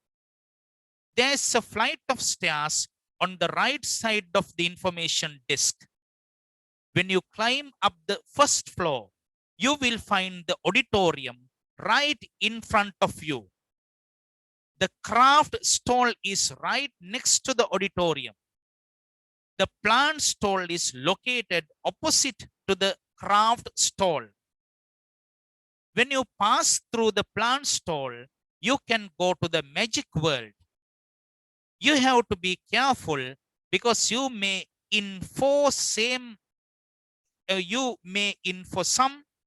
There's a flight of stairs on the right side of the information disk. When you climb up the first floor, you will find the auditorium right in front of you. The craft stall is right next to the auditorium. The plant stall is located opposite to the craft stall. When you pass through the plant stall, you can go to the magic world. You have to be careful because you may in for some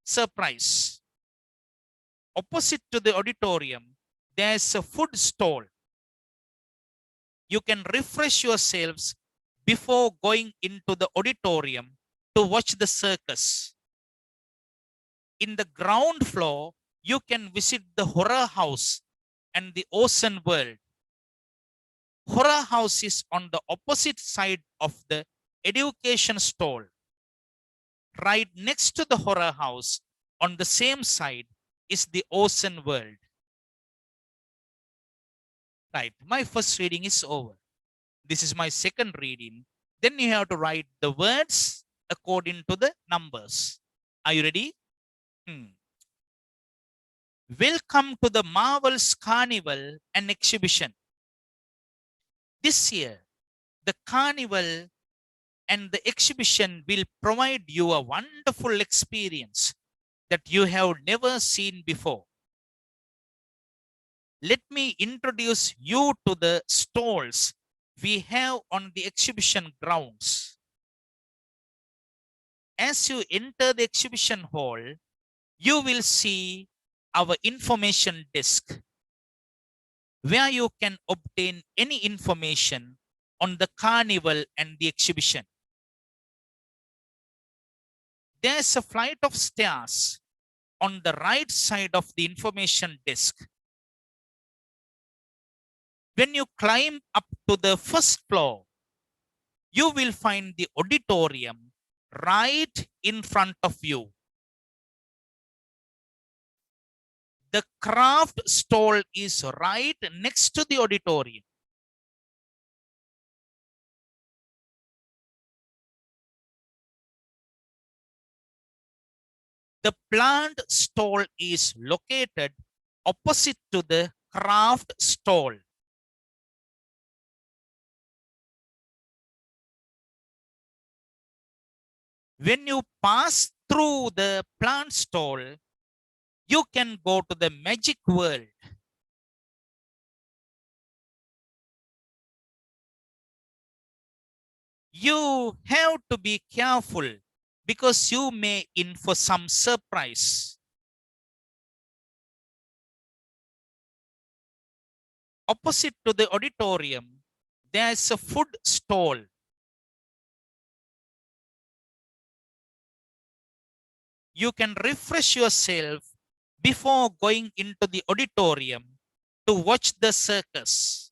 surprise. Opposite to the auditorium, there's a food stall. You can refresh yourselves before going into the auditorium to watch the circus. In the ground floor, you can visit the horror house and the ocean world. Horror house is on the opposite side of the education stall. Right next to the horror house, on the same side, is the ocean world. Right, my first reading is over. This is my second reading. Then you have to write the words according to the numbers. Are you ready? Welcome to the Marvel's Carnival and Exhibition. This year, the carnival and the exhibition will provide you a wonderful experience that you have never seen before. Let me introduce you to the stalls we have on the exhibition grounds. As you enter the exhibition hall, you will see our information desk, where you can obtain any information on the carnival and the exhibition. There's a flight of stairs on the right side of the information desk. When you climb up to the first floor, you will find the auditorium right in front of you. The craft stall is right next to the auditorium. The plant stall is located opposite to the craft stall. When you pass through the plant stall, you can go to the magic world. You have to be careful because you may in for some surprise. Opposite to the auditorium, there's a food stall. You can refresh yourself before going into the auditorium to watch the circus.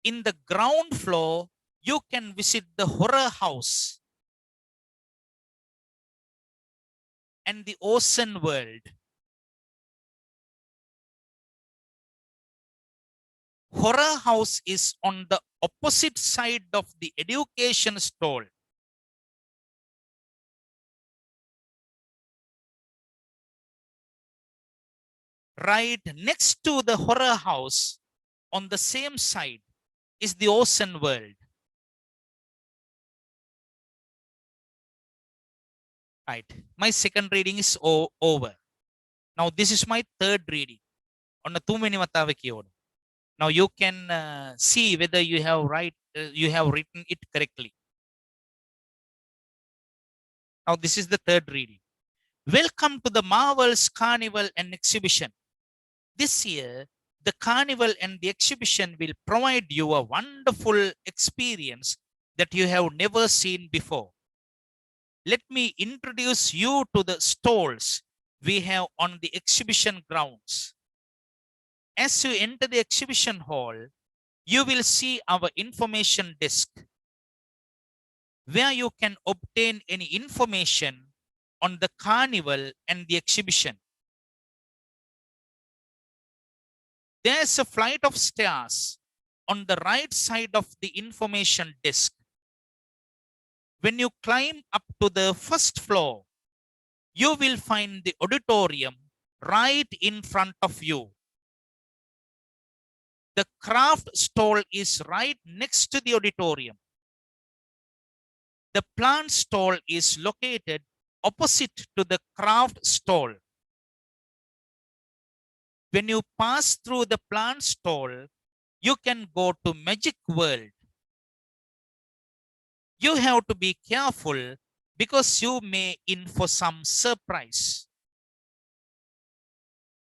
In the ground floor, you can visit the horror house and the ocean world. Horror house is on the opposite side of the education stall. Right next to the horror house, on the same side, is the ocean world. Right, my second reading is over. Now this is my third reading. On the 2 many matavaki. Now you can see whether you have written it correctly. Now this is the third reading. Welcome to the Marvel's Carnival and Exhibition. This year, the carnival and the exhibition will provide you a wonderful experience that you have never seen before. Let me introduce you to the stalls we have on the exhibition grounds. As you enter the exhibition hall, you will see our information desk, where you can obtain any information on the carnival and the exhibition. There's a flight of stairs on the right side of the information desk. When you climb up to the first floor, you will find the auditorium right in front of you. The craft stall is right next to the auditorium. The plant stall is located opposite to the craft stall. When you pass through the plant stall, you can go to Magic World. You have to be careful because you may in for some surprise.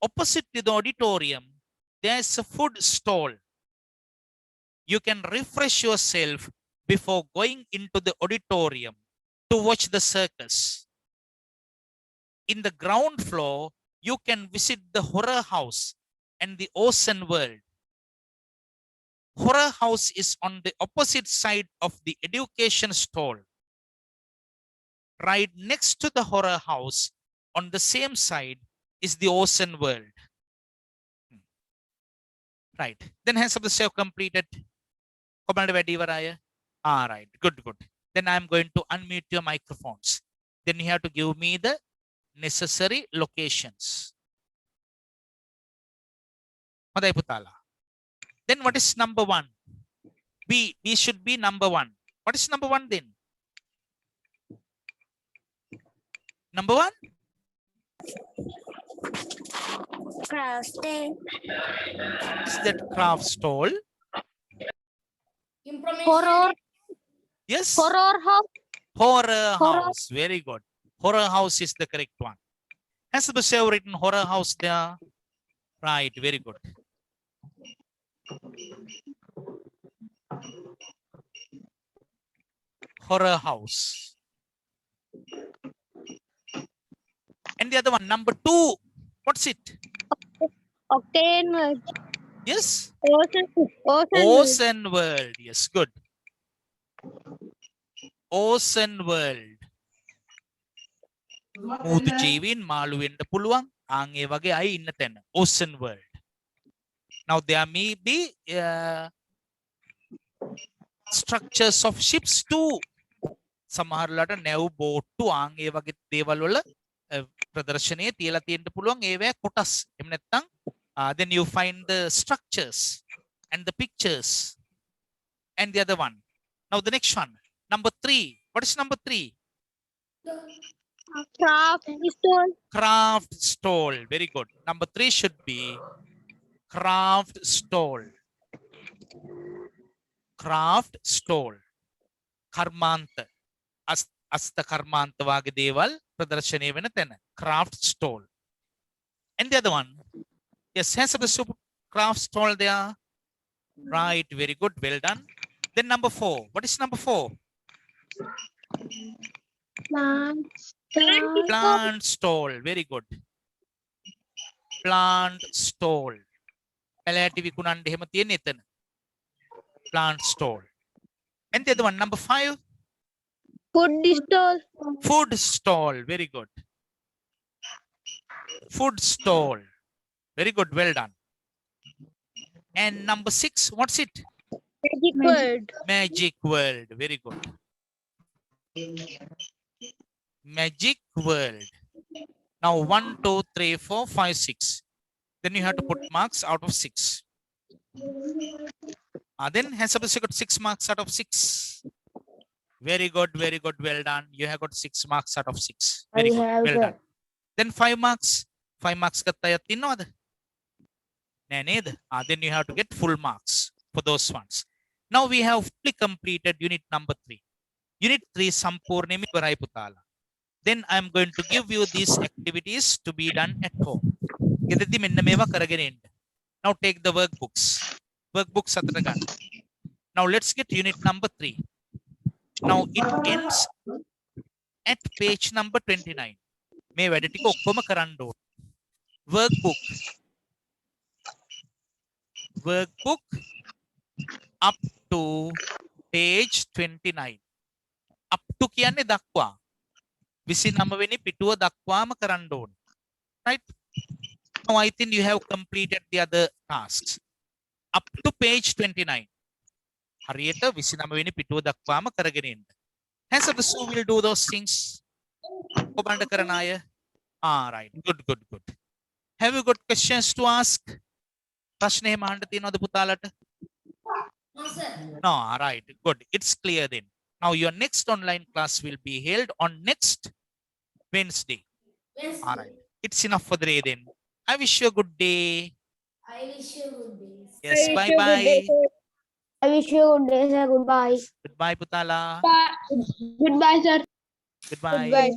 Opposite to the auditorium, there's a food stall. You can refresh yourself before going into the auditorium to watch the circus. In the ground floor, you can visit the horror house and the Ocean World. Horror house is on the opposite side of the education stall. Right next to the horror house, on the same side, is the Ocean World. Right. Then has the self completed. Right. Good, good. Then I'm going to unmute your microphones. Then you have to give me the necessary locations. Maday Putala. Then what is number one? B should be number one. What is number one then? Number one? Craft stall. Is that craft stall? Information. Horror, Yes. horror house. Horror Horror. house. Very good. Horror house is the correct one. Has the Bashir written horror house there? Right. Very good. Horror house. And the other one, number two. What's it? Octane World. Yes. Ocean World. Ocean World. Yes, good. Ocean World. Mudu ජීවීන් මාළු වෙන්න පුළුවන්. ආන් ඒ වගේ අය ඉන්න තැන. Ocean World. Now there may be structures of ships too. සමහරලාට නැව් බෝට්ටු ආන් ඒ වගේ දේවල් වල ප්‍රදර්ශනයේ තියලා තියෙන්න පුළුවන් ඒවැ කොටස්. එහෙම නැත්නම් then you find the structures and the pictures and the other one. Now the next one, number 3. What is number 3? Craft stall. Craft stall. Very good. Number 3 should be craft stall. Craft stall. Karmanta. Asta karmanta වගේ දේවල් ප්‍රදර්ශනය වෙන තැන. Craft stall. And the other one. Yes, has a super craft stall there. Right. Very good. Well done. Then number 4. What is number 4? Plant stall. Plant stall. Very good. Plant stall. පැලෑටි විකුණන්න එහෙම තියෙන එතන. Plant stall. And the other one, number 5. Food stall. Food stall. Very good. Food stall. Very good. Well done. And number 6, what's it? Magic World. Magic World. Very good. Magic World. Now 1, 2, 3, 4, 5, 6. Then you have to put marks out of 6. Then has got 6 marks out of 6. Very good, very good. Well done. You have got 6 marks out of 6. Very I good. have Well the- done. Then 5 marks. 5 marks kattayat tinnawada? Nෑ නේද? Then you have to get full marks for those ones. Now we have fully completed unit number 3. Unit 3 සම්පූර්ණයෙන්ම ඉවරයි පුතාලා. Then I am going to give you these activities to be done at home. ගෙදරදී මෙන්න මේවා කරගෙන එන්න. Now take the workbooks. Workbooks අතට ගන්න. Now let's get unit number 3. Now it ends at page number 29. මේ වැඩ ටික ඔක්කොම කරන්න ඕන. Workbook. Workbook up to page 29. Up to කියන්නේ දක්වා. 29 වෙනි පිටුව දක්වාම කරන්න ඕන. Right? Now I think you have completed the other tasks up to page 29. හරියට 29 වෙනි පිටුව දක්වාම කරගෙන එන්න. Hands up, so we'll do those things. කොබන්ඩ කරන අය. Right. Good. Have you got questions to ask? ප්‍රශ්න එහෙම අහන්න තියෙනවද පුතාලට? No, sir. No, right. Good. It's clear then. Now your next online class will be held on next Wednesday. Wednesday. All right. It's enough for the day then. I wish you a good day. I wish you good days. Yes, bye-bye. I wish you a good day, sir. Goodbye. Goodbye, Putala. Goodbye, sir. Goodbye. Goodbye.